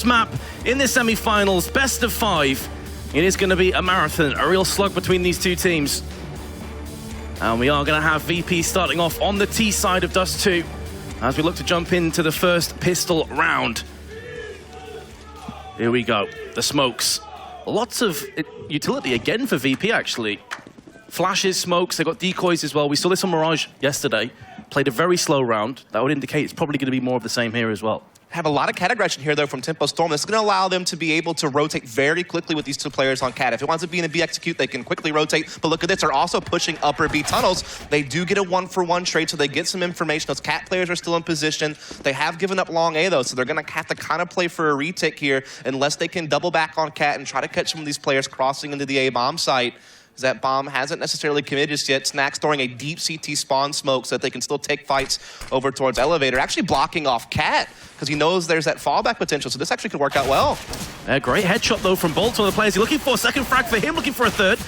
map in the semi-finals, best of 5. It is going to be a marathon, a real slug between these two teams. And we are going to have VP starting off on the T side of Dust 2 as we look to jump into the first pistol round. Here we go, the smokes. Lots of utility again for VP, actually. Flashes, smokes, they got decoys as well. We saw this on Mirage yesterday. Played a very slow round. That would indicate it's probably going to be more of the same here as well. Have a lot of cat aggression here, though, from Tempo.Storm. This is going to allow them to be able to rotate very quickly with these two players on cat. If it wants to be in a B execute, they can quickly rotate. But look at this, they're also pushing upper B tunnels. They do get a 1-for-1 trade, so they get some information. Those cat players are still in position. They have given up long A, though, so they're going to have to kind of play for a retake here unless they can double back on cat and try to catch some of these players crossing into the A bomb site. That bomb hasn't necessarily committed just yet. Snack's throwing a deep CT spawn smoke so that they can still take fights over towards Elevator, actually blocking off Cat because he knows there's that fallback potential, so this actually could work out well. Great headshot, though, from Bolt, one of the players. He's looking for a second frag for him, looking for a third.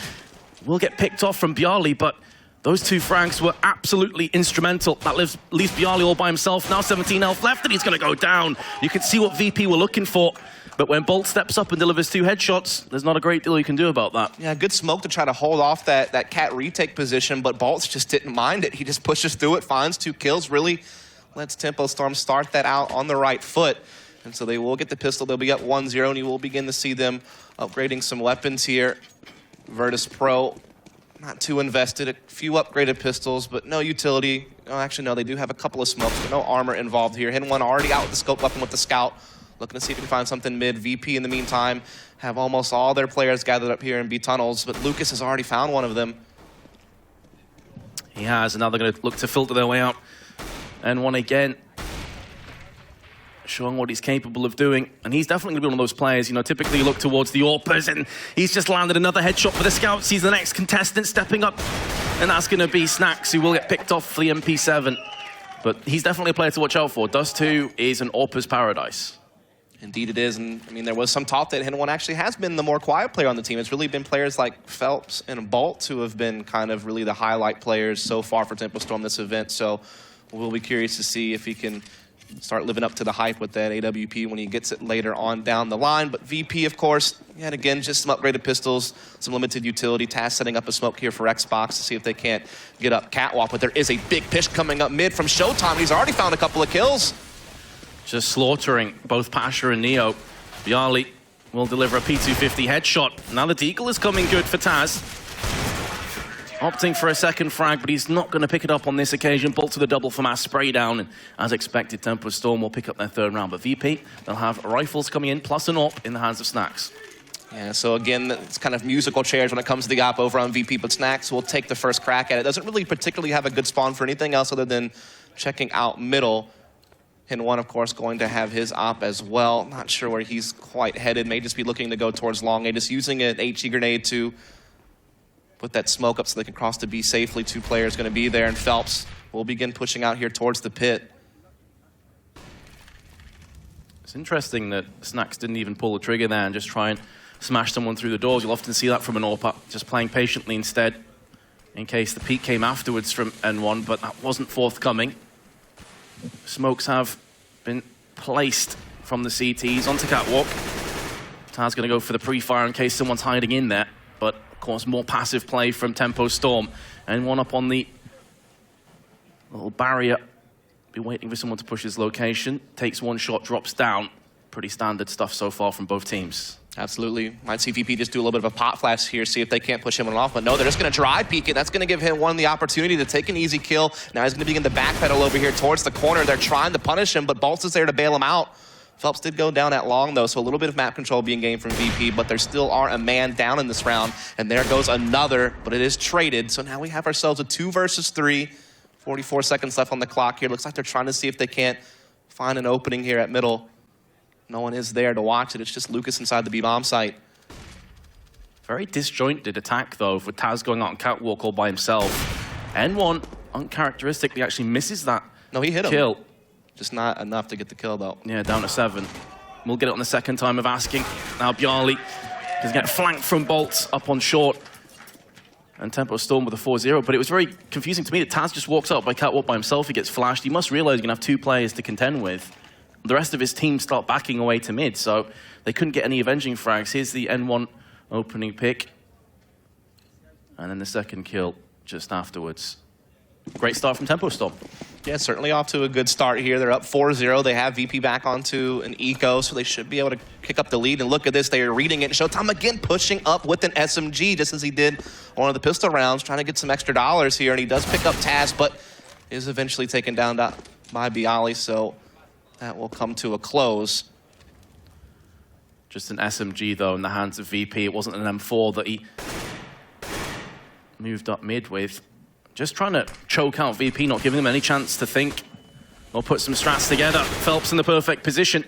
Will get picked off from Bjarly, but those two frags were absolutely instrumental. That leaves Bjarly all by himself. Now 17 health left, and he's going to go down. You can see what VP were looking for. But when Bolt steps up and delivers 2 headshots, there's not a great deal you can do about that. Yeah, good smoke to try to hold off that cat retake position, but Bolts just didn't mind it. He just pushes through it, finds 2 kills, really lets Tempo.Storm start that out on the right foot. And so they will get the pistol. They'll be up 1-0, and you will begin to see them upgrading some weapons here. Virtus.Pro, not too invested. A few upgraded pistols, but no utility. Oh, actually, no, they do have a couple of smokes, but no armor involved here. Hidden one already out with the scope weapon with the scout. Looking to see if we can find something mid. VP, in the meantime, have almost all their players gathered up here in B tunnels, but Lucas has already found one of them. He has, and now they're going to look to filter their way out. And one again, showing what he's capable of doing. And he's definitely going to be one of those players, you know, typically you look towards the AWPers, and he's just landed another headshot for the Scouts. He's the next contestant stepping up, and that's going to be Snacks, who will get picked off for the MP7. But he's definitely a player to watch out for. Dust 2 is an AWPer's paradise. Indeed it is, and I mean, there was some talk that Hidden One actually has been the more quiet player on the team. It's really been players like Phelps and Bolt who have been kind of really the highlight players so far for Tempo.Storm this event, so we'll be curious to see if he can start living up to the hype with that AWP when he gets it later on down the line. But VP, of course, yet again, just some upgraded pistols, some limited utility. Taz setting up a smoke here for Xbox to see if they can't get up Catwalk, but there is a big push coming up mid from Showtime. He's already found a couple of kills. Just slaughtering both Pasha and Neo. Bjarly will deliver a P250 headshot. Now the deagle is coming good for Taz. Opting for a second frag, but he's not going to pick it up on this occasion. Bolt to the double for mass spray down, and as expected, Tempo.Storm will pick up their 3rd round. But VP, they'll have rifles coming in, plus an AWP in the hands of Snacks. Yeah, so again, it's kind of musical chairs when it comes to the AWP over on VP, but Snacks will take the first crack at it. Doesn't really particularly have a good spawn for anything else other than checking out middle. And one, of course, going to have his op as well. Not sure where he's quite headed. May just be looking to go towards long A. Just using an HE grenade to put that smoke up so they can cross to B safely. 2 players going to be there, and Phelps will begin pushing out here towards the pit. It's interesting that Snacks didn't even pull the trigger there and just try and smash someone through the doors. You'll often see that from an AWP, just playing patiently instead, in case the peek came afterwards from N1, but that wasn't forthcoming. Smokes have been placed from the CTs onto Catwalk. Taz going to go for the pre-fire in case someone's hiding in there, but of course more passive play from Tempo.Storm. And one up on the little barrier. Be waiting for someone to push his location. Takes 1 shot, drops down. Pretty standard stuff so far from both teams. Absolutely. Might see VP just do a little bit of a pot flash here, see if they can't push him off. But no, they're just going to dry peek it. That's going to give him one the opportunity to take an easy kill. Now he's going to begin to backpedal over here towards the corner. They're trying to punish him, but Bolts is there to bail him out. Phelps did go down that long, though, so a little bit of map control being gained from VP, but there still are a man down in this round. And there goes another, but it is traded. So now we have ourselves a 2 versus 3. 44 seconds left on the clock here. Looks like they're trying to see if they can't find an opening here at middle. No one is there to watch it. It's just Lucas inside the B-bomb site. Very disjointed attack, though, with Taz going out on Catwalk all by himself. N1, uncharacteristically, actually misses that No, he hit him. kill. Just not enough to get the kill, though. Yeah, down to 7. We'll get it on the second time of asking. Now Bjarly does get flanked from Bolt up on short. And Tempo.Storm with a 4-0. But it was very confusing to me that Taz just walks out by Catwalk by himself. He gets flashed. He must realize he's going to have 2 players to contend with. the rest of his team start backing away to mid, so they couldn't get any avenging frags. Here's the N1 opening pick. And then the second kill just afterwards. Great start from Tempo Storm. Yeah, certainly off to a good start here. They're up 4-0. They have VP back onto an eco, so they should be able to kick up the lead. And look at this, they are reading it. Showtime again pushing up with an SMG, just as he did one of the pistol rounds, trying to get some extra dollars here. And he does pick up Taz, but is eventually taken down by Bialy, so that will come to a close. Just an SMG, though, in the hands of VP. It wasn't an M4 that he moved up mid with. Just trying to choke out VP, not giving them any chance to think or put some strats together. Phelps in the perfect position.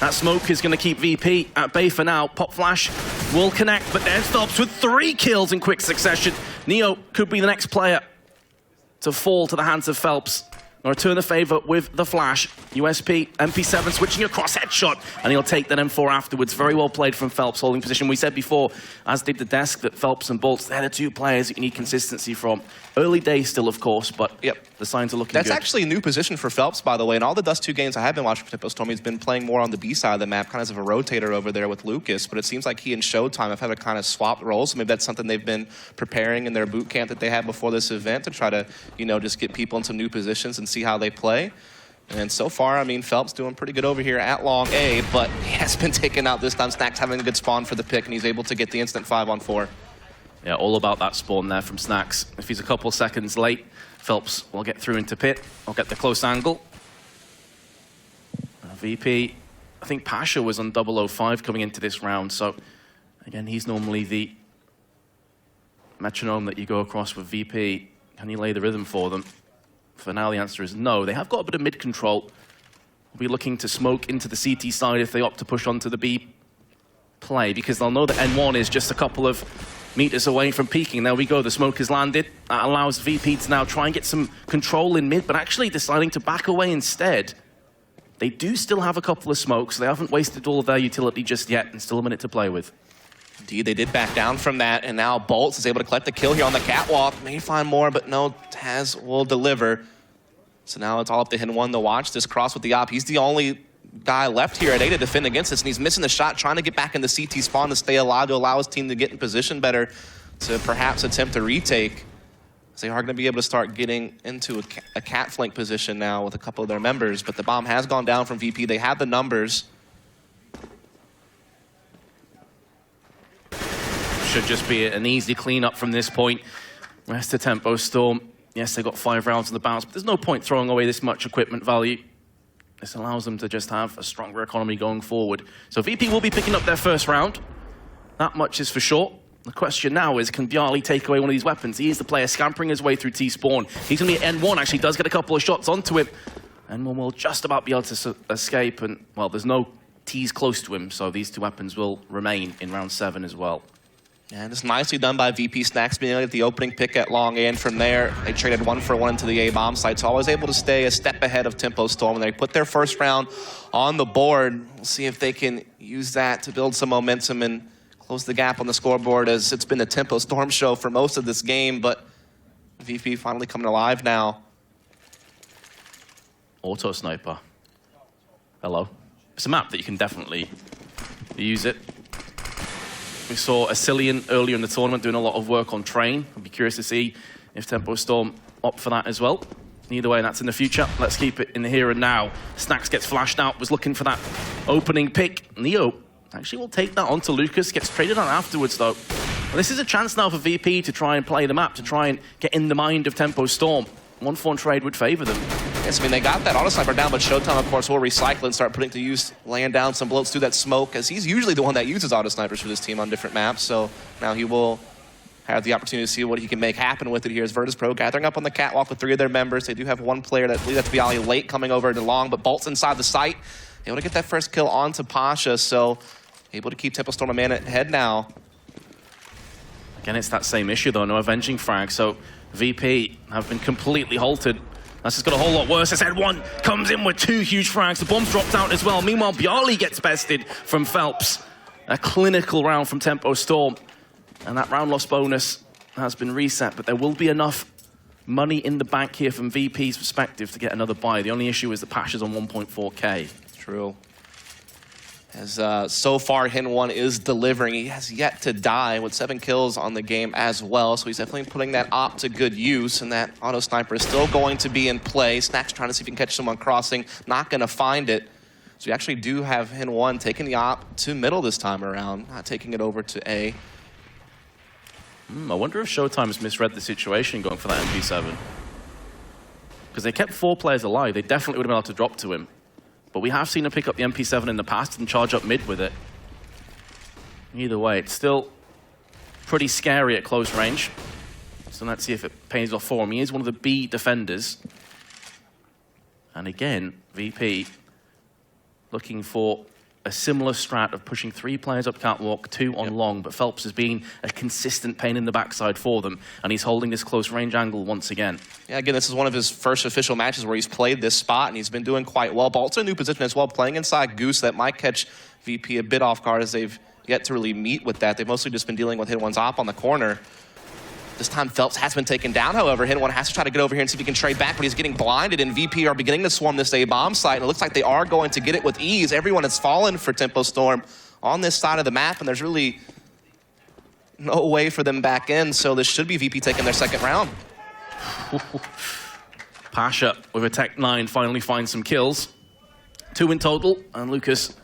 That smoke is going to keep VP at bay for now. Pop Flash will connect, but then stops with 3 kills in quick succession. Neo could be the next player to fall to the hands of Phelps. Or return the favor with the flash. USP, MP7 switching across headshot, and he'll take that M4 afterwards. Very well played from Phelps, holding position. We said before, as did the desk, that Phelps and Bolts, they're the 2 players that you need consistency from. Early days still, of course, but yep, the signs are looking good. That's actually a new position for Phelps, by the way. In all the Dust 2 games I have been watching for Tempo Storm, he's been playing more on the B side of the map, kind of as a rotator over there with Lucas, but it seems like he and Showtime have had to kind of swap roles, so maybe that's something they've been preparing in their boot camp that they had before this event to try to, you know, just get people in some new positions and see how they play. And so far, I mean, Phelps doing pretty good over here at long A, but he has been taken out this time. Snack's having a good spawn for the pick, and he's able to get the instant 5-on-4. Yeah, all about that spawn there from Snacks. If he's a couple seconds late, Phelps will get through into pit. I'll get the close angle. VP, I think Pasha was on 005 coming into this round, so again, he's normally the metronome that you go across with VP. Can you lay the rhythm for them? For now, the answer is no. They have got a bit of mid control. We'll be looking to smoke into the CT side if they opt to push onto the B play, because they'll know that N1 is just a couple of meters away from peaking. There we go, the smoke has landed. That allows VP to now try and get some control in mid, but actually deciding to back away instead. They do still have a couple of smokes. They haven't wasted all of their utility just yet, and still a minute to play with. Indeed, they did back down from that, and now Bolts is able to collect the kill here on the catwalk. May find more, but no, Taz will deliver. So now it's all up to Hin1 to watch this cross with the op. He's the only guy left here at A to defend against this, and he's missing the shot, trying to get back in the CT spawn to stay alive, to allow his team to get in position better to perhaps attempt a retake. So they are going to be able to start getting into a cat flank position now with a couple of their members, but the bomb has gone down from VP. They have the numbers. Should just be an easy cleanup from this point. Rest of Tempo Storm. Yes, they got 5 rounds on the bounce, but there's no point throwing away this much equipment value. This allows them to just have a stronger economy going forward. So VP will be picking up their first round. That much is for sure. The question now is, can Bialy take away one of these weapons? He is the player scampering his way through T-spawn. He's going to be at N1, actually does get a couple of shots onto him. N1 will just about be able to escape, and, well, there's no T's close to him, so these 2 weapons will remain in round 7 as well. And it's nicely done by VP. Snacks being able to get the opening pick at long A, and from there, they traded 1-for-1 into the A-bomb site, so always able to stay a step ahead of Tempo Storm. And they put their first round on the board. We'll see if they can use that to build some momentum and close the gap on the scoreboard, as it's been the Tempo Storm show for most of this game, but VP finally coming alive now. Auto Sniper. Hello. It's a map that you can definitely use it. We saw Asilian earlier in the tournament doing a lot of work on Train. I'd be curious to see if Tempo Storm opt for that as well. Either way, that's in the future. Let's keep it in the here and now. Snacks gets flashed out, was looking for that opening pick. Neo actually will take that on to Lucas, gets traded on afterwards though. Well, this is a chance now for VP to try and play the map, to try and get in the mind of Tempo Storm. 1-for-1 trade would favor them. Yes, I mean, they got that auto sniper down, but Showtime, of course, will recycle and start putting to use, laying down some bullets through that smoke, as he's usually the one that uses auto snipers for this team on different maps. So now he will have the opportunity to see what he can make happen with it here. As Virtus.Pro gathering up on the catwalk with 3 of their members. They do have 1 player that I believe that's Bialy late coming over to long, but Bolt's inside the site. Able to get that first kill onto Pasha, so able to keep Tempo Storm a man ahead now. Again, it's that same issue though, no avenging frag, so VP have been completely halted. That's just got a whole lot worse. As N1 comes in with 2 huge frags. The bomb's dropped out as well. Meanwhile, Bialy gets bested from Phelps. A clinical round from Tempo Storm. And that round loss bonus has been reset, but there will be enough money in the bank here from VP's perspective to get another buy. The only issue is that Pasha's on 1.4k. True. As so far, Hin1 is delivering. He has yet to die with 7 kills on the game as well. So he's definitely putting that op to good use. And that auto sniper is still going to be in play. Snack's trying to see if he can catch someone crossing. Not going to find it. So we actually do have Hin1 taking the op to middle this time around. Not taking it over to A. I wonder if Showtime has misread the situation going for that MP7. Because they kept 4 players alive. They definitely would have been able to drop to him. But we have seen him pick up the MP7 in the past and charge up mid with it. Either way, it's still pretty scary at close range. So let's see if it pays off for him. He is one of the B defenders. And again, VP looking for a similar strat of pushing 3 players up catwalk, 2 on long, but Phelps has been a consistent pain in the backside for them, and he's holding this close range angle once again. Yeah, again, this is one of his first official matches where he's played this spot, and he's been doing quite well. But also a new position as well, playing inside Goose. That might catch VP a bit off guard as they've yet to really meet with that. They've mostly just been dealing with Hin1's op on the corner. This time Phelps has been taken down, however. Hin1 has to try to get over here and see if he can trade back, but he's getting blinded, and VP are beginning to swarm this A-bomb site, and it looks like they are going to get it with ease. Everyone has fallen for Tempo Storm on this side of the map, and there's really no way for them back in, so this should be VP taking their second round. Pasha with a Tech 9 finally finds some kills. 2 in total, and Lucas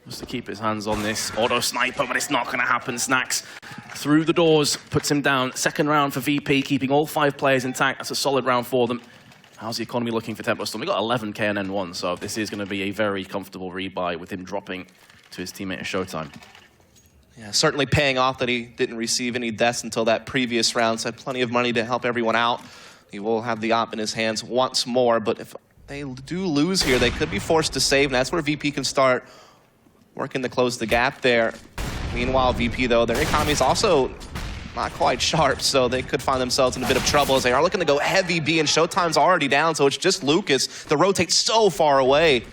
wants to keep his hands on this auto sniper, but it's not going to happen. Snacks through the doors, puts him down. Second round for VP, keeping all 5 players intact. That's a solid round for them. How's the economy looking for Tempo Storm? We got 11k and N1, so this is going to be a very comfortable rebuy with him dropping to his teammate at Showtime. Yeah, certainly paying off that he didn't receive any deaths until that previous round, so had plenty of money to help everyone out. He will have the op in his hands once more, but if they do lose here, they could be forced to save, and that's where VP can start working to close the gap there. Meanwhile, VP, though, their economy is also not quite sharp, so they could find themselves in a bit of trouble as they are looking to go heavy B, and Showtime's already down, so it's just Lucas. The rotate's so far away.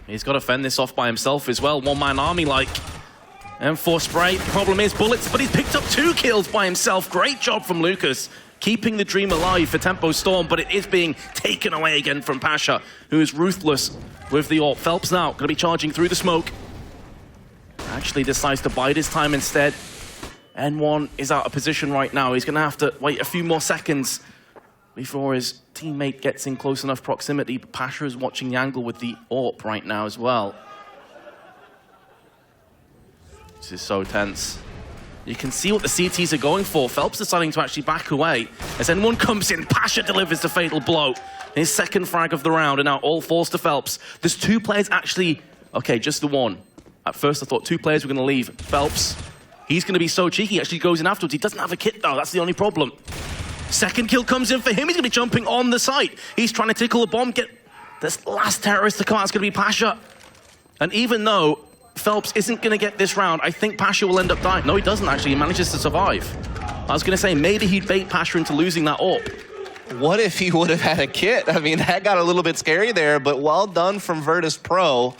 He's got to fend this off by himself as well. One-man army like M4 spray. Problem is bullets, but he's picked up 2 kills by himself. Great job from Lucas, keeping the dream alive for Tempo Storm, but it is being taken away again from Pasha, who is ruthless with the AWP. Phelps now going to be charging through the smoke. Actually decides to bide his time instead. N1 is out of position right now. He's going to have to wait a few more seconds before his teammate gets in close enough proximity. But Pasha is watching the angle with the AWP right now as well. This is so tense. You can see what the CTs are going for. Phelps deciding to actually back away. As N1 comes in, Pasha delivers the fatal blow. His second frag of the round, and now all falls to Phelps. There's 2 players actually... Okay, just the one. At first, I thought 2 players were going to leave. Phelps, he's going to be so cheeky. He actually goes in afterwards. He doesn't have a kit, though. That's the only problem. Second kill comes in for him. He's going to be jumping on the site. He's trying to tickle a bomb. Get this last terrorist to come out. It's going to be Pasha. And even though Phelps isn't going to get this round, I think Pasha will end up dying. No, he doesn't, actually. He manages to survive. I was going to say, maybe he'd bait Pasha into losing that AWP. What if he would have had a kit? I mean, that got a little bit scary there, but well done from Virtus.Pro.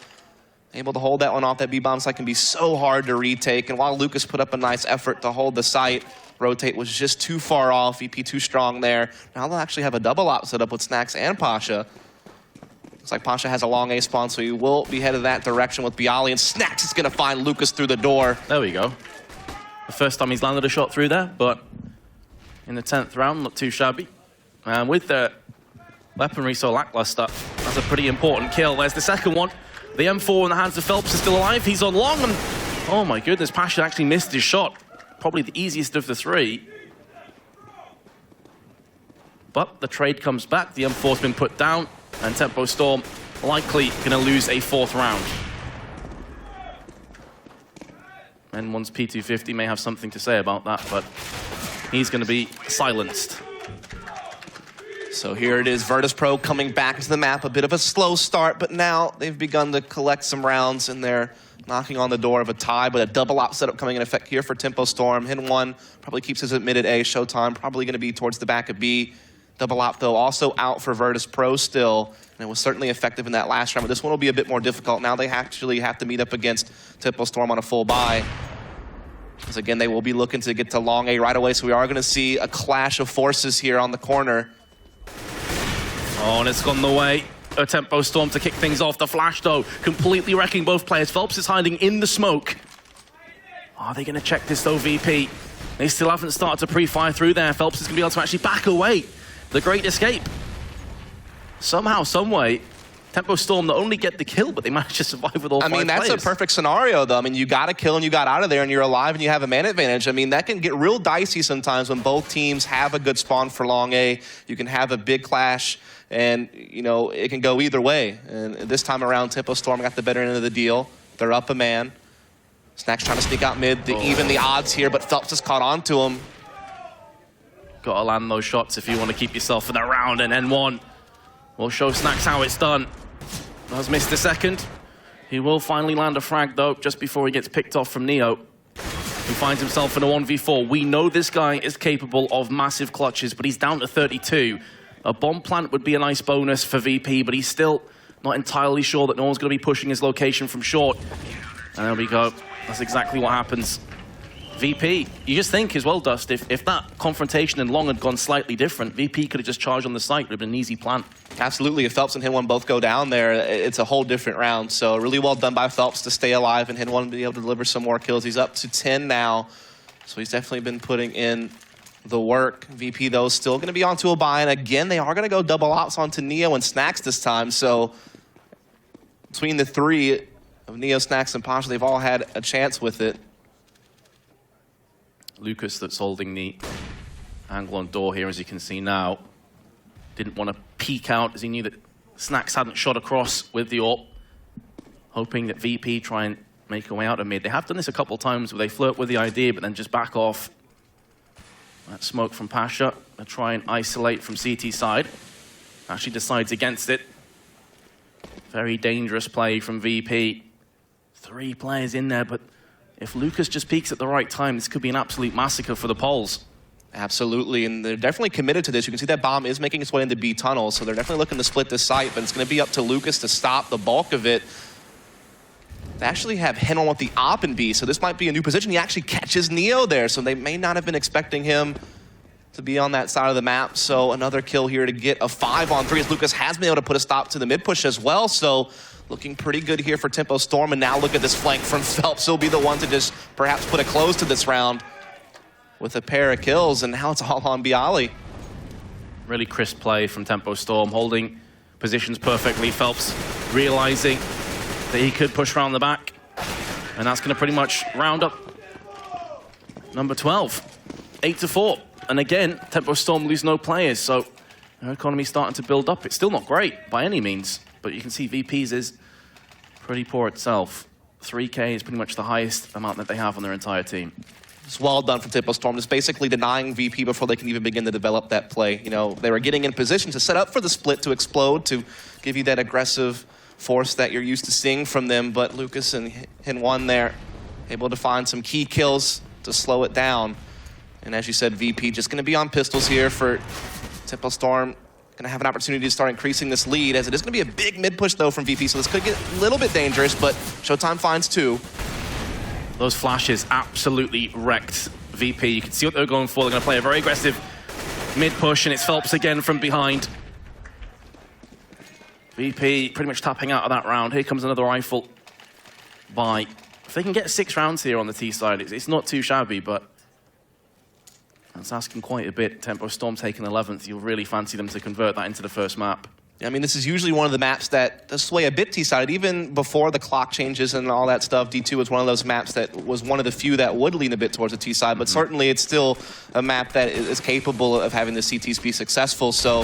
Able to hold that one off. That B-bomb site can be so hard to retake. And while Lucas put up a nice effort to hold the site, rotate was just too far off. VP too strong there. Now they'll actually have a double op set up with Snacks and Pasha. Looks like Pasha has a long A spawn, so he will be headed that direction with Bialy. And Snacks is going to find Lucas through the door. There we go. The first time he's landed a shot through there, but in the 10th round, not too shabby. And with the weaponry so lackluster, that's a pretty important kill. There's the second one. The M4 in the hands of Phelps is still alive. He's on long, and oh my goodness, Pasha actually missed his shot. Probably the easiest of the 3. But the trade comes back. The M4's been put down, and Tempo Storm likely going to lose a 4th round. N1's P250 may have something to say about that, but he's going to be silenced. So here it is, Virtus.Pro coming back into the map. A bit of a slow start, but now they've begun to collect some rounds, and they're knocking on the door of a tie, but a double op setup coming in effect here for Tempo Storm. Hin1 probably keeps his admitted A. Showtime probably going to be towards the back of B. Double op, though, also out for Virtus.Pro still, and it was certainly effective in that last round, but this one will be a bit more difficult. Now they actually have to meet up against Tempo Storm on a full buy. Because again, they will be looking to get to long A right away, so we are going to see a clash of forces here on the corner. Oh, and it's gone the way a Tempo Storm to kick things off. The flash, though, completely wrecking both players. Phelps is hiding in the smoke. Are they going to check this, though, VP? They still haven't started to pre-fire through there. Phelps is going to be able to actually back away. The great escape. Somehow, someway, Tempo Storm not only get the kill, but they manage to survive with all 5 players. That's a perfect scenario, though. I mean, you got a kill and you got out of there and you're alive and you have a man advantage. I mean, that can get real dicey sometimes when both teams have a good spawn for long A. You can have a big clash and, you know, it can go either way. And this time around, Tempo Storm got the better end of the deal. They're up a man. Snack's trying to sneak out mid to even the odds here, but Phelps just caught on to him. Got to land those shots if you want to keep yourself in that round, and N1 will show Snacks how it's done. Does miss the second. He will finally land a frag, though, just before he gets picked off from Neo. He finds himself in a 1v4. We know this guy is capable of massive clutches, but he's down to 32. A bomb plant would be a nice bonus for VP, but he's still not entirely sure that no one's going to be pushing his location from short. And there we go. That's exactly what happens. VP, you just think as well, Dust, if that confrontation in long had gone slightly different, VP could have just charged on the site. It would have been an easy plant. Absolutely. If Phelps and Hin1 both go down there, it's a whole different round. So really well done by Phelps to stay alive and Hin1 be able to deliver some more kills. He's up to 10 now. So he's definitely been putting in the work. VP, though, is still going to be onto a buy. And again, they are going to go double ops onto Neo and Snacks this time. So between the three of Neo, Snacks, and Pasha, they've all had a chance with it. Lucas, that's holding the angle on door here, as you can see now, didn't want to peek out as he knew that Snacks hadn't shot across with the AWP, hoping that VP try and make a way out of mid. They have done this a couple of times where they flirt with the idea but then just back off. That smoke from Pasha, they try and isolate from CT side. Actually decides against it. Very dangerous play from VP. 3 players in there, but if Lucas just peaks at the right time, this could be an absolute massacre for the Poles. Absolutely, and they're definitely committed to this. You can see that bomb is making its way into B tunnel, so they're definitely looking to split this site, but it's going to be up to Lucas to stop the bulk of it. They actually have Hin1 with the op in B, so this might be a new position. He actually catches Neo there, so they may not have been expecting him to be on that side of the map. So another kill here to get a 5-on-3, as Lucas has been able to put a stop to the mid push as well. So looking pretty good here for Tempo Storm, and now look at this flank from Phelps. He'll be the one to just perhaps put a close to this round with a pair of kills, and now it's all on Bialy. Really crisp play from Tempo Storm, holding positions perfectly. Phelps realizing that he could push around the back, and that's going to pretty much round up number 12. 8-4. And again, Tempo Storm lose no players, so their economy's starting to build up. It's still not great by any means, but you can see VP's is pretty poor itself. 3K is pretty much the highest amount that they have on their entire team. It's well done from Tempo Storm, just basically denying VP before they can even begin to develop that play. You know, they were getting in position to set up for the split to explode, to give you that aggressive force that you're used to seeing from them, but Lucas and Hin1 there, able to find some key kills to slow it down. And as you said, VP just going to be on pistols here for Tempo Storm. Going to have an opportunity to start increasing this lead, as it is going to be a big mid push, though, from VP, so this could get a little bit dangerous, but Showtime finds 2. Those flashes absolutely wrecked VP. You can see what they're going for. They're going to play a very aggressive mid push, and it's Phelps again from behind. VP pretty much tapping out of that round. Here comes another rifle by. If they can get 6 rounds here on the T side, it's not too shabby, but that's asking quite a bit. Tempo Storm taking 11th. You'll really fancy them to convert that into the first map. I mean, this is usually one of the maps that does sway a bit T-sided. Even before the clock changes and all that stuff, D2 was one of those maps that was one of the few that would lean a bit towards the T-side, but certainly it's still a map that is capable of having the CTs be successful. So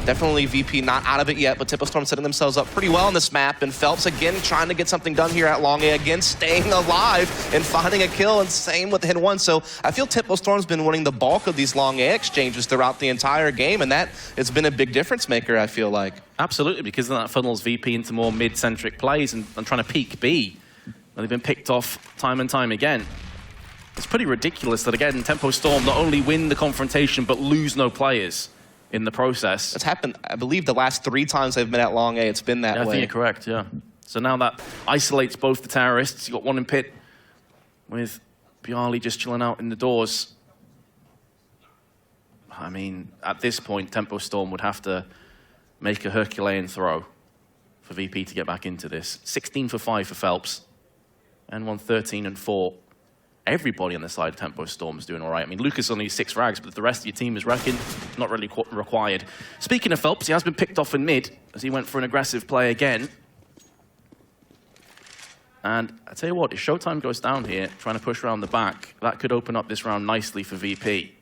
definitely VP not out of it yet, but Tempo Storm setting themselves up pretty well on this map, and Phelps again trying to get something done here at Long A, again staying alive and finding a kill, and same with Hin1. So I feel Tempo Storm's been winning the bulk of these Long A exchanges throughout the entire game, and that has been a big difference maker, I feel like. Absolutely, because then that funnels VP into more mid-centric plays and trying to peak B. And they've been picked off time and time again. It's pretty ridiculous that, again, Tempo Storm not only win the confrontation, but lose no players in the process. It's happened, I believe, the last 3 times they've been at Long A, it's been that way. I think you're correct, yeah. So now that isolates both the terrorists. You've got one in pit with Bialy just chilling out in the doors. I mean, at this point, Tempo Storm would have to make a Herculean throw. for VP to get back into this. 16 for 5 for Phelps. N1 13 and 4. Everybody on the side of Tempo Storm is doing all right. I mean, Lucas only 6 frags, but the rest of your team is wrecking. Not really required. Speaking of Phelps, he has been picked off in mid as he went for an aggressive play again. And I tell you what, if Showtime goes down here, trying to push around the back, that could open up this round nicely for VP.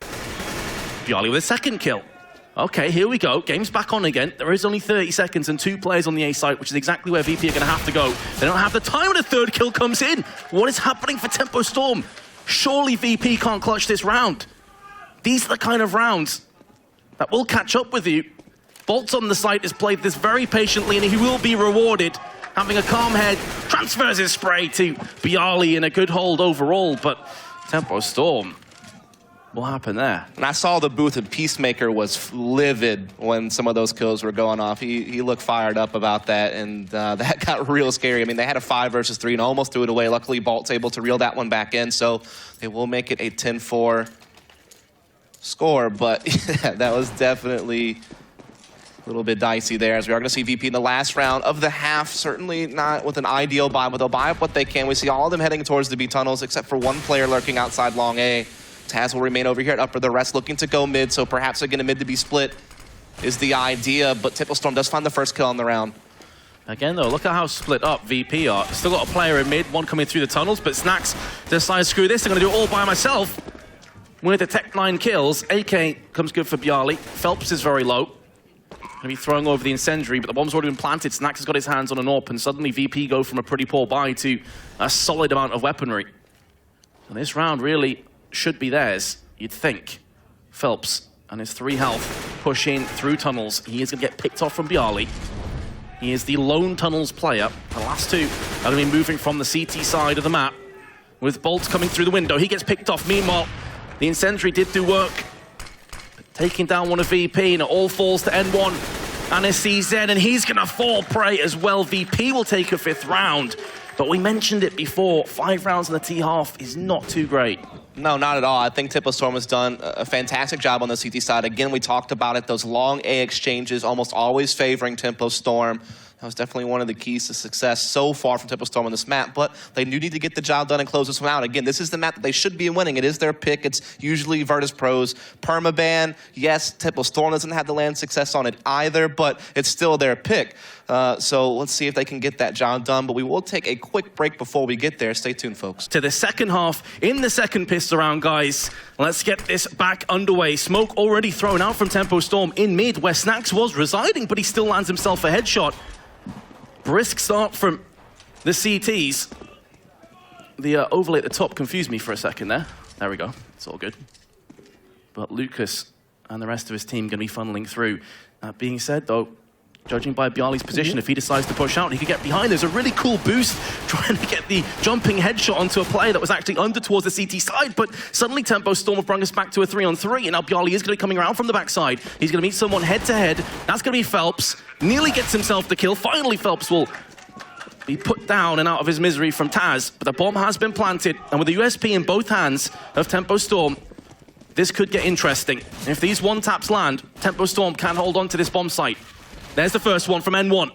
Bialy with a second kill. Okay, here we go. Game's back on again. There is only 30 seconds and 2 players on the A site, which is exactly where VP are going to have to go. They don't have the time when a third kill comes in. What is happening for Tempo Storm? Surely VP can't clutch this round. These are the kind of rounds that will catch up with you. Bolts on the site has played this very patiently, and he will be rewarded. Having a calm head, transfers his spray to Bialy in a good hold overall, but Tempo Storm, what happened there? And I saw the booth, and Peacemaker was livid when some of those kills were going off. He looked fired up about that, and that got real scary. I mean, they had a 5 versus 3 and almost threw it away. Luckily, Bolt's able to reel that one back in, so they will make it a 10-4 score, but yeah, that was definitely a little bit dicey there, as we are going to see VP in the last round of the half. Certainly not with an ideal buy, but they'll buy up what they can. We see all of them heading towards the B tunnels, except for one player lurking outside long A. Taz will remain over here at upper, the rest looking to go mid, so perhaps again a mid to be split is the idea, but Tempo Storm does find the first kill on the round. Again though, look at how split up VP are. Still got a player in mid, one coming through the tunnels, but Snacks decides, screw this, I'm going to do it all by myself. With the Tech 9 kills, AK comes good for Bialy. Phelps is very low. Going to be throwing over the incendiary, but the bomb's already been planted. Snacks has got his hands on an AWP, and suddenly VP go from a pretty poor buy to a solid amount of weaponry. And this round really should be theirs, you'd think. Phelps and his 3 health push in through tunnels. He is going to get picked off from Bialy. He is the lone tunnels player. The last 2 are going to be moving from the CT side of the map, with Bolts coming through the window. He gets picked off. Meanwhile, the incendiary did do work, taking down one of VP, and it all falls to N1 and his CZ, and he's going to fall prey as well. VP will take a 5th round, but we mentioned it before, 5 rounds in the T-half is not too great. No, not at all. I think Tempo Storm has done a fantastic job on the CT side. Again, we talked about it, those long A exchanges almost always favoring Tempo Storm. That was definitely one of the keys to success so far from Tempo Storm on this map, but they do need to get the job done and close this one out. Again, this is the map that they should be winning. It is their pick. It's usually Virtus.Pro's permaban. Yes, Tempo Storm doesn't have the land success on it either, but it's still their pick. So let's see if they can get that job done, but we will take a quick break before we get there. Stay tuned, folks. To the second half, in the second pistol round, guys. Let's get this back underway. Smoke already thrown out from Tempo Storm in mid, where Snacks was residing, but he still lands himself a headshot. Brisk start from the CTs. The overlay at the top confused me for a second there. There we go. It's all good. But Lucas and the rest of his team going to be funneling through. That being said, though, judging by Bialy's position, if he decides to push out, he could get behind. There's a really cool boost trying to get the jumping headshot onto a player that was actually under towards the CT side, but suddenly Tempo Storm will bring us back to a 3-on-3, and now Bialy is going to be coming around from the backside. He's going to meet someone head-to-head. That's going to be Phelps. Nearly gets himself the kill. Finally, Phelps will be put down and out of his misery from Taz, but the bomb has been planted, and with the USP in both hands of Tempo Storm, this could get interesting. If these one-taps land, Tempo Storm can hold on to this bomb site. There's the first one from N1.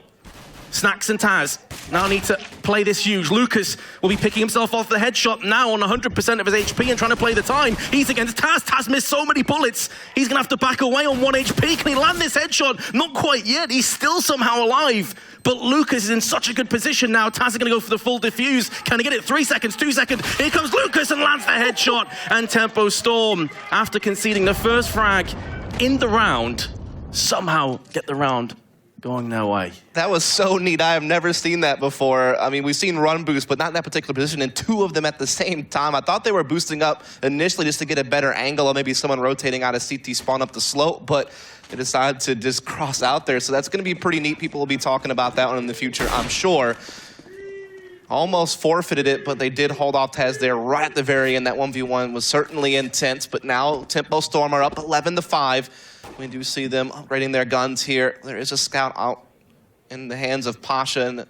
Snacks and Taz now need to play this huge. Lucas will be picking himself off the headshot now on 100% of his HP and trying to play the time. He's against Taz. Taz missed so many bullets. He's going to have to back away on 1 HP. Can he land this headshot? Not quite yet. He's still somehow alive. But Lucas is in such a good position now. Taz is going to go for the full diffuse. Can he get it? 3 seconds, 2 seconds. Here comes Lucas and lands the headshot. And Tempo Storm, after conceding the first frag in the round, somehow get the round going their way. That was so neat. I have never seen that before. I mean, we've seen run boost, but not in that particular position, and 2 of them at the same time. I thought they were boosting up initially just to get a better angle, or maybe someone rotating out of CT spawn up the slope, but they decided to just cross out there. So that's going to be pretty neat. People will be talking about that one in the future, I'm sure. Almost forfeited it, but they did hold off Taz there right at the very end. That 1v1 was certainly intense, but now Tempo Storm are up 11-5. We do see them upgrading their guns here. There is a scout out in the hands of Pasha and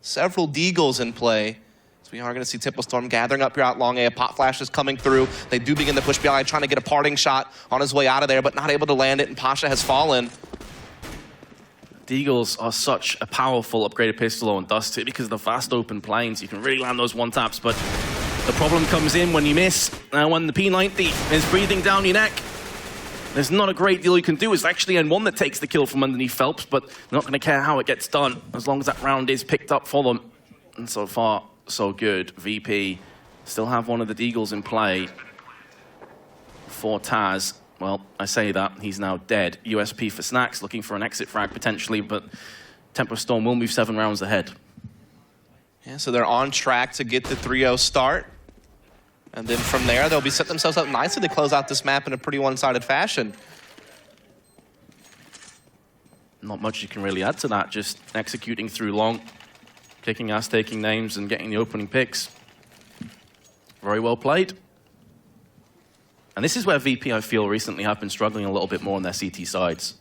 several Deagles in play. So we are going to see Tempo Storm gathering up here out long A. A pop flash is coming through. They do begin to push Bialy, trying to get a parting shot on his way out of there, but not able to land it, and Pasha has fallen. Deagles are such a powerful upgraded pistol on Dust too because of the fast open planes. You can really land those one taps, but the problem comes in when you miss. When the P90 is breathing down your neck, there's not a great deal you can do. It's actually N1 that takes the kill from underneath Phelps, but they're not going to care how it gets done as long as that round is picked up for them. And so far, so good. VP still have one of the Deagles in play for Taz. Well, I say that, he's now dead. USP for Snacks, looking for an exit frag potentially, but Tempo Storm will move 7 rounds ahead. Yeah, so they're on track to get the 3-0 start. And then from there, they'll be setting themselves up nicely to close out this map in a pretty one-sided fashion. Not much you can really add to that, just executing through long, kicking ass, taking names, and getting the opening picks. Very well played. And this is where VP, I feel, recently have been struggling a little bit more on their CT sides.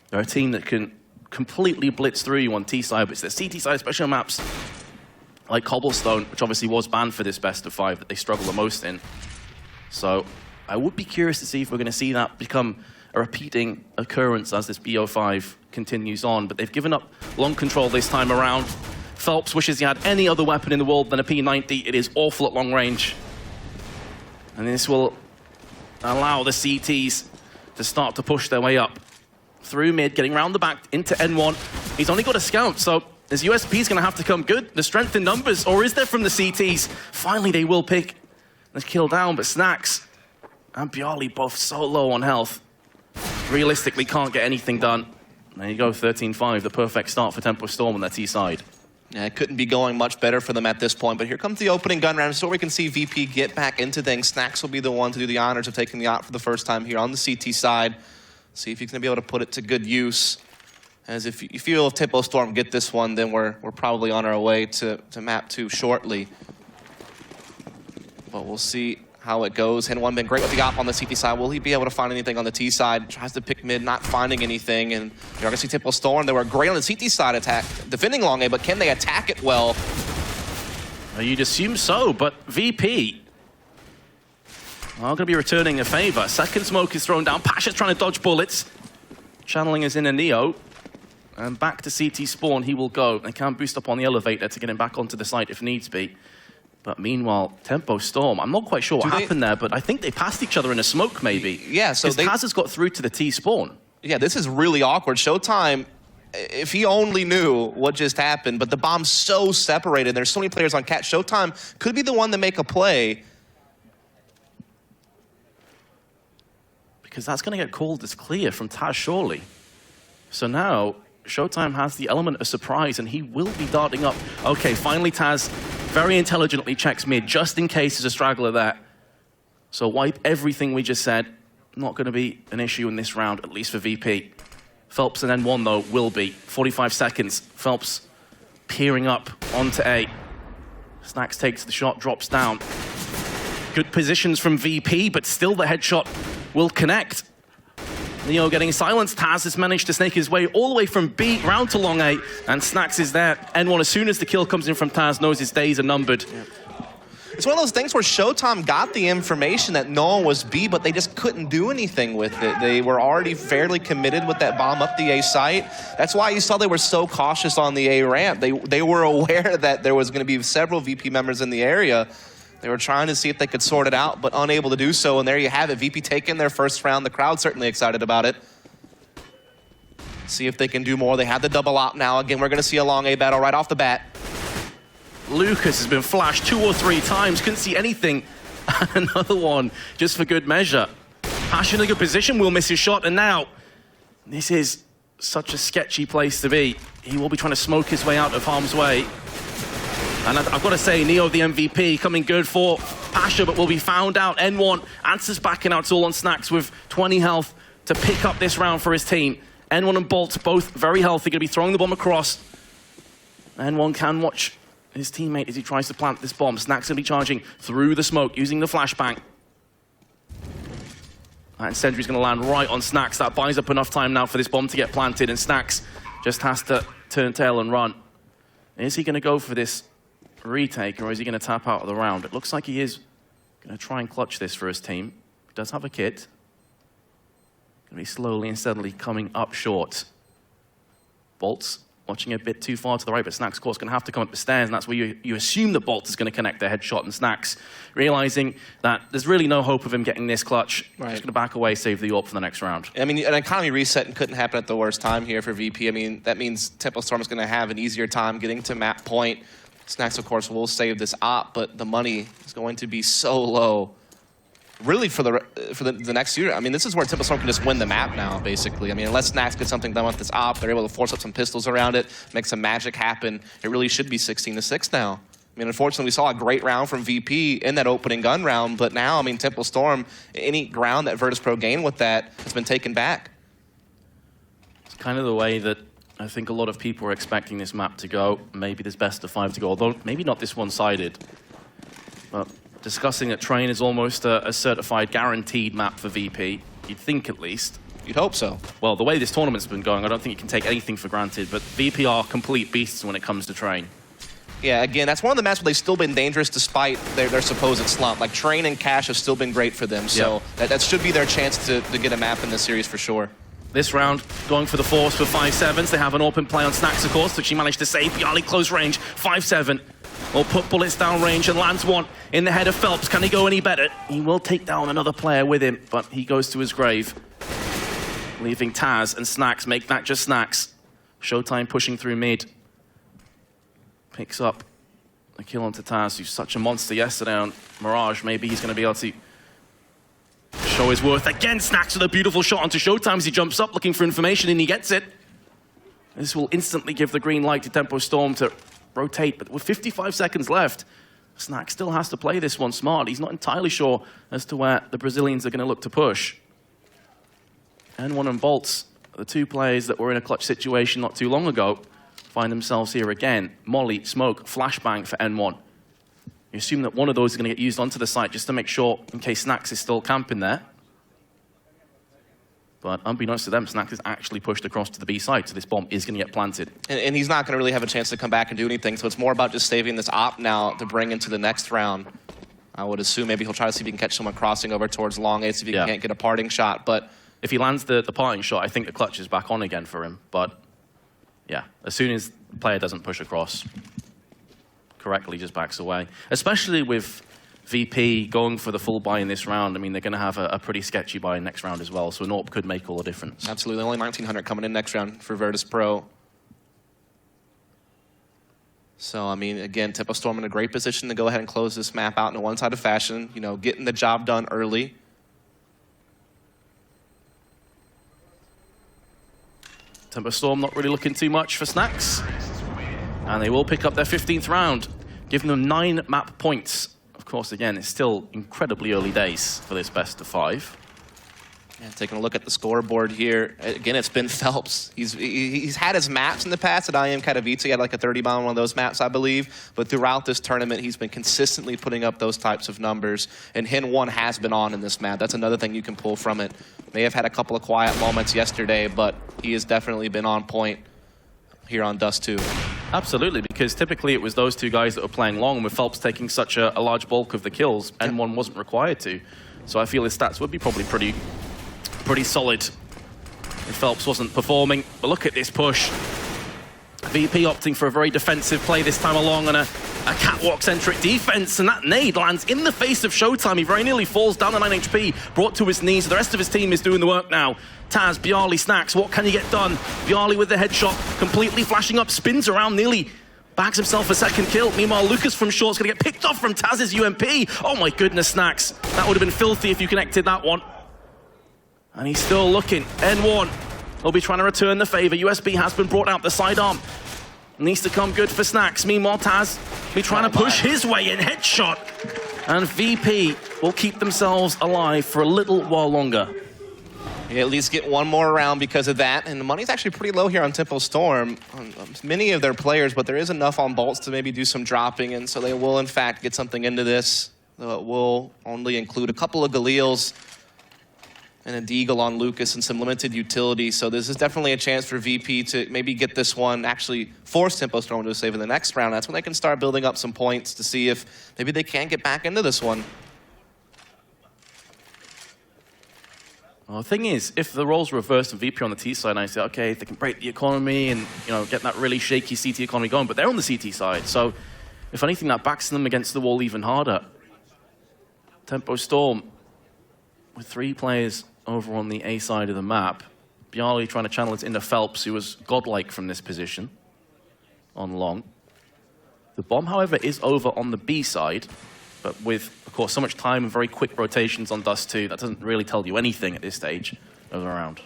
They're a team that can completely blitz through you on T side, but it's their CT side special maps like Cobblestone, which obviously was banned for this best of 5, that they struggle the most in. So I would be curious to see if we're going to see that become a repeating occurrence as this BO5 continues on. But they've given up long control this time around. Phelps wishes he had any other weapon in the world than a P90. It is awful at long range. And this will allow the CTs to start to push their way up through mid, getting around the back into N1. He's only got a scout, so his USP is going to have to come good. The strength in numbers, or is there from the CTs? Finally, they will pick the kill down, but Snacks and Bjarly both so low on health. Realistically, can't get anything done. There you go, 13-5, the perfect start for Tempo Storm on their T side. Yeah, it couldn't be going much better for them at this point, but here comes the opening gun round, so we can see VP get back into things. Snacks will be the one to do the honors of taking the op for the first time here on the CT side. See if he's going to be able to put it to good use. As if you feel if Tempo Storm get this one, then we're probably on our way to map 2 shortly. But we'll see how it goes. Hen1 been great with the op on the CT side. Will he be able to find anything on the T side? Tries to pick mid, not finding anything. And you're going to see Tempo Storm. They were great on the CT side attack, defending long A, but can they attack it well? You'd assume so, but VP are going to be returning a favor. Second smoke is thrown down. Pasha's trying to dodge bullets. Channeling is in a Neo. And back to CT spawn he will go. They can boost up on the elevator to get him back onto the site if needs be. But meanwhile, Tempo Storm, I'm not quite sure what happened there, but I think they passed each other in a smoke maybe. Yeah, so Taz has got through to the T spawn. Yeah, this is really awkward. Showtime, if he only knew what just happened, but the bomb's so separated, there's so many players on Cat, Showtime could be the one to make a play. Because that's going to get called as clear from Taz, surely. So now, Showtime has the element of surprise, and he will be darting up. Okay, finally Taz very intelligently checks mid, just in case there's a straggler there. So wipe everything we just said. Not going to be an issue in this round, at least for VP. Phelps and N1, though, will be. 45 seconds. Phelps peering up onto A. Snacks takes the shot, drops down. Good positions from VP, but still the headshot will connect. Neo getting silenced. Taz has managed to snake his way all the way from B round to long A, and Snacks is there. N1, as soon as the kill comes in from Taz, knows his days are numbered. Yeah. It's one of those things where Showtime got the information that no one was B, but they just couldn't do anything with it. They were already fairly committed with that bomb up the A site. That's why you saw they were so cautious on the A ramp. They were aware that there was going to be several VP members in the area. They were trying to see if they could sort it out, but unable to do so. And there you have it. VP taking their first round. The crowd certainly excited about it. See if they can do more. They have the double op now. Again, we're going to see a long A battle right off the bat. Lucas has been flashed 2 or 3 times. Couldn't see anything. Another one, just for good measure. Pash in a good position. Will miss his shot. And now, this is such a sketchy place to be. He will be trying to smoke his way out of harm's way. And I've got to say, Neo, the MVP, coming good for Pasha, but will be found out. N1 answers backing out. It's all on Snacks with 20 health to pick up this round for his team. N1 and Bolt, both very healthy, going to be throwing the bomb across. N1 can watch his teammate as he tries to plant this bomb. Snacks going to be charging through the smoke, using the flashbang. And Sentry's going to land right on Snacks. That buys up enough time now for this bomb to get planted, and Snacks just has to turn tail and run. Is he going to go for this retake, or is he going to tap out of the round? It looks like he is going to try and clutch this for his team. He does have a kit. Going to be slowly and steadily coming up short. Bolts watching a bit too far to the right, but Snax, of course, going to have to come up the stairs, and that's where you assume that Bolt is going to connect the headshot, and Snax, realizing that there's really no hope of him getting this clutch, just going to back away, save the AWP for the next round. I mean, an economy reset couldn't happen at the worst time here for VP. I mean, that means Tempo Storm is going to have an easier time getting to map point. Snax, of course, will save this op, but the money is going to be so low. Really, for the next year, I mean, this is where Tempo Storm can just win the map now, basically. I mean, unless Snax gets something done with this op, they're able to force up some pistols around it, make some magic happen. It really should be 16-6 now. I mean, unfortunately, we saw a great round from VP in that opening gun round, but now, I mean, Tempo Storm, any ground that Virtus.Pro gained with that has been taken back. It's kind of the way that I think a lot of people are expecting this map to go. Maybe this best of 5 to go, although maybe not this one-sided. But discussing that Train is almost a certified, guaranteed map for VP. You'd think, at least. You'd hope so. Well, the way this tournament's been going, I don't think you can take anything for granted, but VP are complete beasts when it comes to Train. Yeah, again, that's one of the maps where they've still been dangerous despite their supposed slump. Like, Train and Cash have still been great for them, so that should be their chance to get a map in this series for sure. This round, going for the force for 5-7s. They have an open play on Snax, of course, which she managed to save. Bialy close range, 5-7. Will put bullets down range and lands one in the head of Phelps. Can he go any better? He will take down another player with him, but he goes to his grave. Leaving Taz and Snax make that just Snax. Showtime pushing through mid. Picks up a kill onto Taz, who's such a monster yesterday on Mirage. Maybe he's going to be able to show his worth again. Snax with a beautiful shot onto Showtime as he jumps up looking for information, and he gets it. This will instantly give the green light to Tempo Storm to rotate, but with 55 seconds left, Snax still has to play this one smart. He's not entirely sure as to where the Brazilians are going to look to push. N1 and Bolts, the two players that were in a clutch situation not too long ago, find themselves here again. Molly, Smoke, Flashbang for N1. You assume that one of those is going to get used onto the site just to make sure, in case Snax is still camping there. But unbeknownst to them, Snax is actually pushed across to the B side, so this bomb is going to get planted. And he's not going to really have a chance to come back and do anything, so it's more about just saving this op now to bring into the next round. I would assume maybe he'll try to see if he can catch someone crossing over towards long A, see if he can't get a parting shot, but... If he lands the parting shot, I think the clutch is back on again for him, but yeah, as soon as the player doesn't push across correctly, just backs away. Especially with VP going for the full buy in this round. I mean, they're going to have a pretty sketchy buy next round as well, so an AWP could make all the difference. Absolutely. Only 1,900 coming in next round for Virtus.Pro. So, I mean, again, Tempo Storm in a great position to go ahead and close this map out in a one-sided fashion, you know, getting the job done early. Tempo Storm not really looking too much for Snax. And they will pick up their 15th round, giving them 9 map points. Of course, again, it's still incredibly early days for this best of 5. And taking a look at the scoreboard here, again, it's been Phelps. He's had his maps in the past at IM Katowice. He had like a 30 on one of those maps, I believe. But throughout this tournament, he's been consistently putting up those types of numbers. And Hin 1 has been on in this map. That's another thing you can pull from it. May have had a couple of quiet moments yesterday, but he has definitely been on point here on Dust 2. Absolutely, because typically it was those two guys that were playing long, with Phelps taking such a large bulk of the kills. N1 wasn't required to. So I feel his stats would be probably pretty solid if Phelps wasn't performing. But look at this push. VP opting for a very defensive play this time along and a catwalk-centric defense, and that nade lands in the face of Showtime. He very nearly falls down to 9 HP, brought to his knees. The rest of his team is doing the work now. Taz, Bialy, Snax, what can you get done? Bialy with the headshot, completely flashing up, spins around, nearly bags himself a second kill. Meanwhile, Lucas from short's gonna get picked off from Taz's UMP. Oh my goodness, Snax. That would have been filthy if you connected that one. And he's still looking. N1 will be trying to return the favor. USB has been brought out. The sidearm needs to come good for Snax. Meanwhile, Taz will be trying to push his way in. Headshot. And VP will keep themselves alive for a little while longer. You at least get one more round because of that. And the money's actually pretty low here on Tempo Storm. On many of their players, but there is enough on Bolts to maybe do some dropping. And so they will, in fact, get something into this. Though it will only include a couple of Galils and a Deagle on Lucas and some limited utility. So this is definitely a chance for VP to maybe get this one, actually force Tempo Storm to a save in the next round. That's when they can start building up some points to see if maybe they can get back into this one. Well, the thing is, if the roles reversed and VP on the T side, and I say, okay, if they can break the economy and get that really shaky CT economy going, but they're on the CT side, so if anything, that backs them against the wall even harder. Tempo Storm with 3 players over on the A side of the map. Bjarly trying to channel it into Phelps, who was godlike from this position on long. The bomb, however, is over on the B side, but with, of course, so much time and very quick rotations on Dust 2, that doesn't really tell you anything at this stage of the round.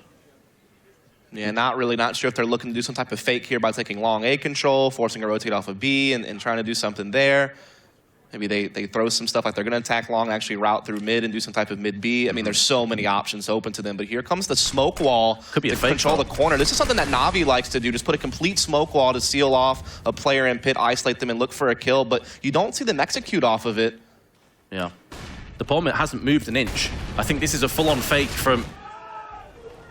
Yeah, not sure if they're looking to do some type of fake here by taking long A control, forcing a rotate off of B, and trying to do something there. Maybe they throw some stuff like they're going to attack long, actually route through mid and do some type of mid B. I mean, there's so many options open to them, but here comes the smoke wall to control the corner. This is something that Na'Vi likes to do, just put a complete smoke wall to seal off a player in pit, isolate them, and look for a kill, but you don't see them execute off of it. Yeah. The bomb, it hasn't moved an inch. I think this is a full-on fake from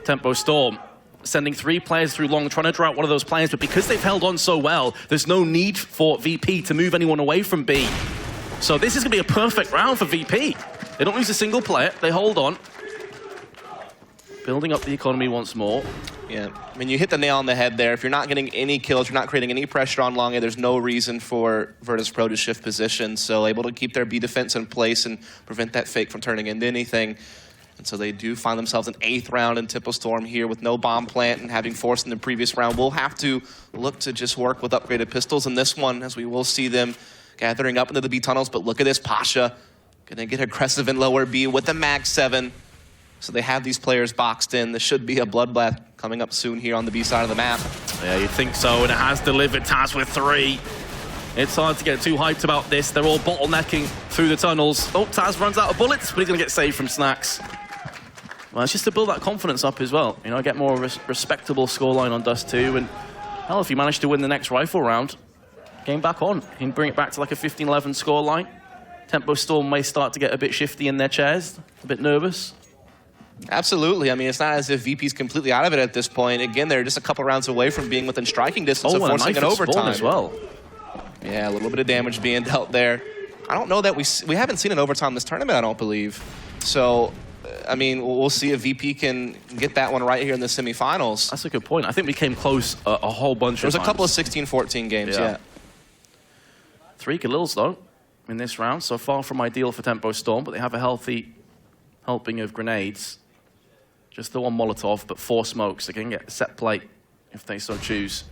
Tempo Storm, sending 3 players through long, trying to draw out one of those players, but because they've held on so well, there's no need for VP to move anyone away from B. So this is going to be a perfect round for VP. They don't lose a single player. They hold on. Building up the economy once more. Yeah, I mean, you hit the nail on the head there. If you're not getting any kills, you're not creating any pressure on long A, there's no reason for Virtus.Pro to shift position. So able to keep their B defense in place and prevent that fake from turning into anything. And so they do find themselves an 8th round in Tempo Storm here with no bomb plant and having forced in the previous round. We'll have to look to just work with upgraded pistols in this one, as we will see them gathering up into the B tunnels. But look at this, Pasha gonna get aggressive in lower B with the Mag 7. So they have these players boxed in. This should be a bloodbath coming up soon here on the B side of the map. Yeah, you'd think so, and it has delivered. Taz with 3. It's hard to get too hyped about this. They're all bottlenecking through the tunnels. Oh, Taz runs out of bullets, but he's gonna get saved from Snacks. Well, it's just to build that confidence up as well. Get more respectable scoreline on Dust 2, and hell, if you manage to win the next rifle round, game back on. You can bring it back to like a 15-11 scoreline. Tempo Storm may start to get a bit shifty in their chairs, a bit nervous. Absolutely. I mean, it's not as if VP's completely out of it at this point. Again, they're just a couple rounds away from being within striking distance of forcing an overtime as well. Yeah, a little bit of damage being dealt there. I don't know that we haven't seen an overtime this tournament, I don't believe. So, I mean, we'll see if VP can get that one right here in the semifinals. That's a good point. I think we came close a whole bunch of times. There's a couple of 16-14 games, yeah. 3 Galils, though, in this round. So far from ideal for Tempo Storm, but they have a healthy helping of grenades. Just the 1 Molotov, but 4 smokes. They can get a set play if they so choose.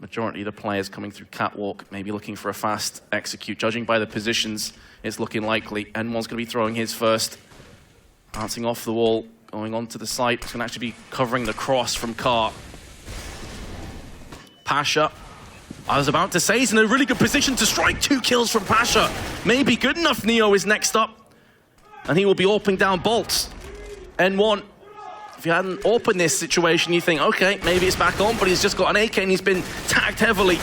Majority of the players coming through Catwalk, maybe looking for a fast execute. Judging by the positions, it's looking likely. N1's going to be throwing his first. Bouncing off the wall, going onto the site. It's going to actually be covering the cross from Car. Pasha, I was about to say, he's in a really good position to strike. 2 kills from Pasha. Maybe good enough. Neo is next up, and he will be opening down bolts. N1, if you hadn't opened this situation, you think, okay, maybe it's back on, but he's just got an AK and he's been tagged heavily.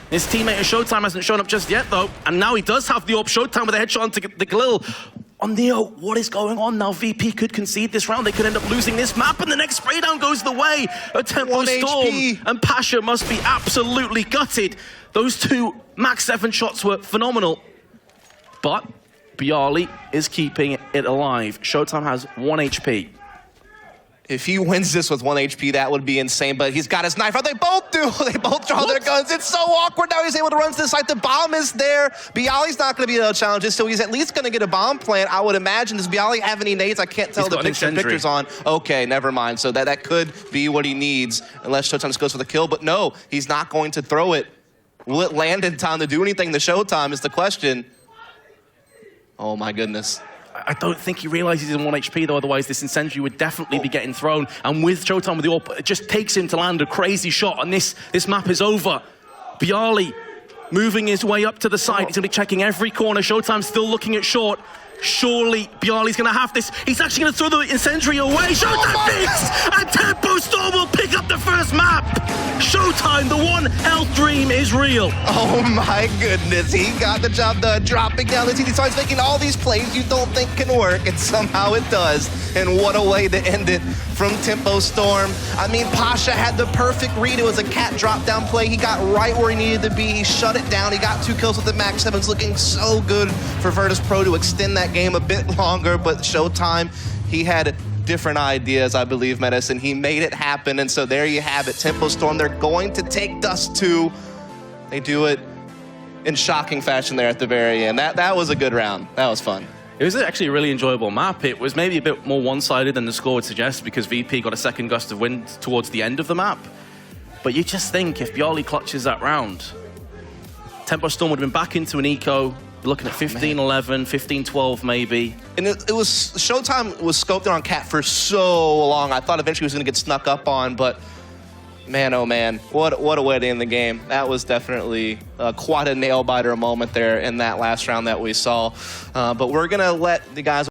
His teammate at Showtime hasn't shown up just yet, though, and now he does have the AWP Showtime with a headshot onto the Galil. On Neo, what is going on now? VP could concede this round. They could end up losing this map, and the next spray down goes the way of Tempo Storm. HP. And Pasha must be absolutely gutted. Those 2 Max 7 shots were phenomenal. But Bjarly is keeping it alive. Showtime has 1 HP. If he wins this with 1 HP, that would be insane, but he's got his knife out. They both do. They both draw their guns. It's so awkward now. He's able to run to the site. The bomb is there. Bjarly's not going to be able to challenge it, so he's at least going to get a bomb plant, I would imagine. Does Bjarly have any nades? I can't tell the pictures on. Okay, never mind. So that could be what he needs, unless Showtime just goes for the kill. But no, he's not going to throw it. Will it land in time to do anything to Showtime is the question. Oh, my goodness. I don't think he realizes he's in 1 HP, though, otherwise this incendiary would definitely be getting thrown. And with Showtime with the AWP, it just takes him to land a crazy shot, and this map is over. Bjarly moving his way up to the side. He's going to be checking every corner. Showtime's still looking at short. Surely Bjarly's going to have this. He's actually going to throw the incendiary away. Showtime picks! And Tempo Storm will pick up the first map. Showtime, the 1 health dream is real. Oh my goodness, he got the job done, dropping down the TD. Starts making all these plays you don't think can work, and somehow it does. And what a way to end it from Tempo Storm. I mean, Pasha had the perfect read. It was a cat drop down play. He got right where he needed to be. He shut it down. He got 2 kills with the Max 7s, looking so good for Virtus.Pro to extend that game a bit longer, but Showtime, he had different ideas, I believe, Menace, and he made it happen. And so there you have it, Tempo Storm. They're going to take Dust 2. They do it in shocking fashion there at the very end. That was a good round. That was fun. It was actually a really enjoyable map. It was maybe a bit more one-sided than the score would suggest because VP got a second gust of wind towards the end of the map. But you just think if Bjarly clutches that round, Tempo Storm would have been back into an eco, looking at 15-11, 15-12 maybe. And it was, Showtime was scoped in on Cat for so long. I thought eventually he was going to get snuck up on, but man, oh man, what a way to end the game. That was definitely quite a nail-biter moment there in that last round that we saw. But we're going to let the guys